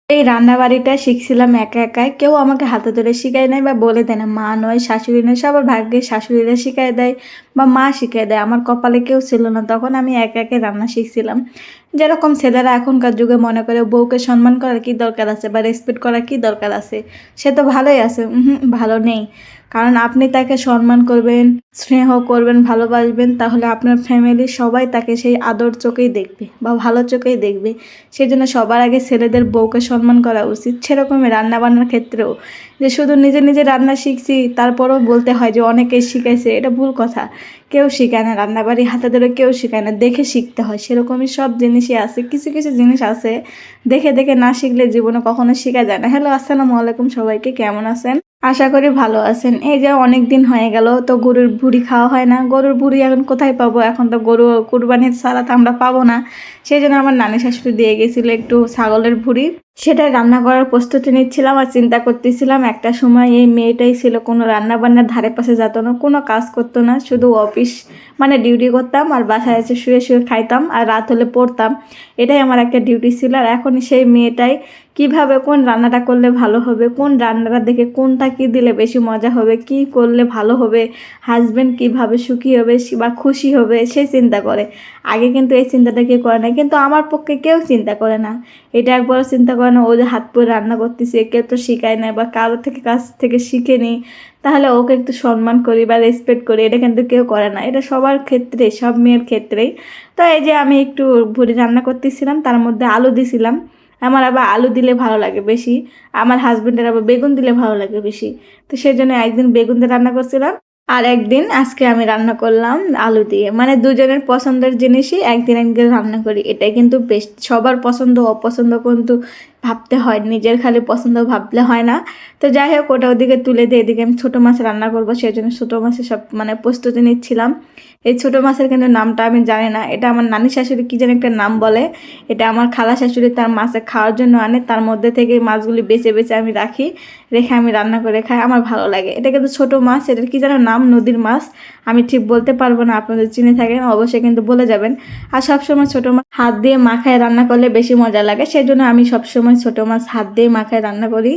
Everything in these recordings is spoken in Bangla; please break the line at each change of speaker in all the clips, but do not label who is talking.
এই রান্নাবাড়িটা শিখছিলাম একা একাই। কেউ আমাকে হাতে ধরে শিখায় নাই বা বলে দেয় না। মা নয়, শাশুড়ি নয়, সবার ভাগ্যে শাশুড়িরা শিখায় দেয় বা মা শিখায় দেয়। আমার কপালে কেউ ছিল না। তখন আমি একা একাই রান্না শিখছিলাম। যেরকম ছেলেরা এখনকার যুগে মনে করে বউকে সম্মান করার কি দরকার আছে বা রেসপেক্ট করার কি দরকার আছে, সে তো ভালোই আছে। ভালো নেই। কারণ আপনি তাকে সম্মান করবেন, স্নেহ করবেন, ভালোবাসবেন, তাহলে আপনার ফ্যামিলির সবাই তাকে সেই আদর চোখেই দেখবে বা ভালো চোখেই দেখবে। সেই জন্য সবার আগে ছেলেদের বউকে সম্মান করা উচিত। সেরকমই রান্নাবান্নার ক্ষেত্রেও, যে শুধু নিজে নিজে রান্না শিখছি তারপরেও বলতে হয় যে অনেকেই শিখাইছে, এটা ভুল কথা। কেউ শেখায় না, রান্নাবাড়ি হাতে ধরে কেউ শেখায় না, দেখে শিখতে হয়। সেরকমই সব জিনিসই আছে, কিছু কিছু জিনিস আছে দেখে দেখে না শিখলে জীবনে কখনো শেখা যায় না। হ্যালো, আসসালামু আলাইকুম, সবাইকে কেমন আছেন? আশা করি ভালো আছেন। এই যে অনেক দিন হয়ে গেল তো গরুর ভুঁড়ি খাওয়া হয় না। গরুর ভুঁড়ি এখন কোথায় পাবো? এখন তো গরু কুরবানির ছাড়া তো আমরা পাবো না। সেই জন্য আমার নানি শাশুড়ি দিয়ে গেছিলো একটু ছাগলের ভুঁড়ি। সেটাই রান্না করার প্রস্তুতি নিচ্ছিলাম আর চিন্তা করতেছিলাম। একটা সময় এই মেয়েটাই ছিল, কোনো রান্না বান্নার ধারে পাশে যেত না, কোনো কাজ করতো না, শুধু অফিস মানে ডিউটি করতাম আর বাসায় এসে শুয়ে শুয়ে খাইতাম আর রাত হলে পড়তাম। এটাই আমার একটা ডিউটি ছিল। আর এখন সেই মেয়েটাই কিভাবে কোন রান্নাটা করলে ভালো হবে, কোন রান্নাটা দেখে কোনটা কি দিলে বেশি মজা হবে, কি করলে ভালো হবে, হাজবেন্ড কিভাবে সুখী হবে বা খুশি হবে, সে চিন্তা করে। আগে কিন্তু এই চিন্তাটা কেউ করে না, কিন্তু আমার পক্ষে কেউ চিন্তা করে না। এটা একবার চিন্তা করে না, ও যে হাত পরে রান্না করতেছে, কেউ তো শেখায় না বা কারোর থেকে কাছ থেকে শিখে নি, তাহলে ওকে একটু সম্মান করি বা রেসপেক্ট করি, এটা কিন্তু কেউ করে না। এটা সবার ক্ষেত্রে, সব মেয়ের ক্ষেত্রেই। তো এই যে আমি একটু ভুড়ি রান্না করতেছিলাম, তার মধ্যে আলু দিছিলাম। আমার আবার আলু দিলে ভালো লাগে বেশি, আমার হাজবেন্ডের আবার বেগুন দিলে ভালো লাগে বেশি। তো সেই জন্য একদিন বেগুন দিয়ে রান্না করছিলাম আর একদিন আজকে আমি রান্না করলাম আলু দিয়ে। মানে দুজনের পছন্দের জিনিসই একদিন একদিন রান্না করি, এটাই কিন্তু বেস্ট। সবার পছন্দ অপছন্দ কিন্তু ভাবতে হয়, নিজের খালি পছন্দ ভাবলে হয় না। তো যাই হোক, ওটা ওদিকে তুলে দিয়ে এদিকে আমি ছোটো মাছ রান্না করবো, সেই জন্য ছোটো মাছের সব মানে প্রস্তুতি নিচ্ছিলাম। এই ছোটো মাছের কিন্তু নামটা আমি জানি না, এটা আমার নানি শাশুড়ি কী যেন একটা নাম বলে। এটা আমার খালা শাশুড়ি তার মাছে খাওয়ার জন্য আনে, তার মধ্যে থেকে মাছগুলি বেছে বেছে আমি রাখি, রেখে আমি রান্না করে খাই, আমার ভালো লাগে। এটা কিন্তু ছোটো মাছ, এটার কী যেন নাম, নদীর মাছ, আমি ঠিক বলতে পারবো না। আপনাদের চিনে থাকেন অবশ্যই কিন্তু বলে যাবেন। আর সবসময় ছোটো মাছ হাত দিয়ে মাখায় রান্না করলে বেশি মজা লাগে, সেই জন্য আমি সবসময় ছোটো মাছ হাত দিয়ে মাখায় রান্না করি।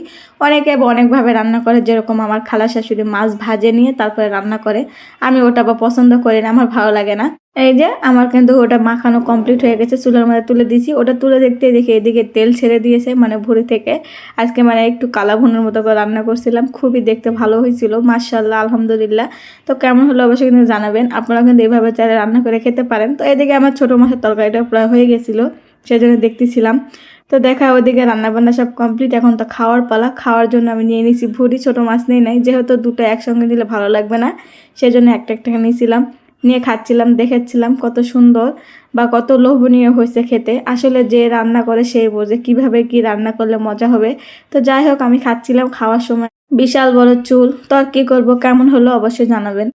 অনেকে অনেকভাবে রান্না করে, যেরকম আমার খালা শাশুড়ি মাছ ভাজে নিয়ে তারপরে রান্না করে, আমি ওটা বা পছন্দ করি না, আমার ভালো লাগে না। এই যে আমার কিন্তু ওটা মাখানো কমপ্লিট হয়ে গেছে, চুলার মধ্যে তুলে দিয়েছি। ওটা তুলে দেখতে দেখি এদিকে তেল ছেড়ে দিয়েছে, মানে ভুঁড়ি থেকে। আজকে মানে একটু কালা ভুনার মতো করে রান্না করছিলাম, খুবই দেখতে ভালো হয়েছিল, মাশাআল্লাহ, আলহামদুলিল্লাহ। তো কেমন হলো অবশ্যই কিন্তু জানাবেন। আপনারা কিন্তু এইভাবে চাইলে রান্না করে খেতে পারেন। তো এদিকে আমার ছোটো মাছের তরকারিটা প্রায় হয়ে গেছিলো, সেই জন্য দেখতেছিলাম। তো দেখা ওইদিকে রান্নাবান্না সব কমপ্লিট, এখন তো খাওয়ার পালা। খাওয়ার জন্য আমি নিয়ে নিয়েছি ভুঁড়ি, ছোটো মাছ নেই নাই, যেহেতু দুটো একসঙ্গে নিলে ভালো লাগবে না, সেই জন্য একটা একটা নিয়েছিলাম। নিয়ে খাচ্ছিলাম, দেখেছিলাম কত সুন্দর বা কত লোভনীয় হয়েছে খেতে। আসলে যে রান্না করে সেই বোঝে কিভাবে কি রান্না করলে মজা হবে। তো যাই হোক, আমি খাচ্ছিলাম, খাওয়ার সময় বিশাল বড় চুল। তো আর কি করবো, কেমন হলো অবশ্যই জানাবেন।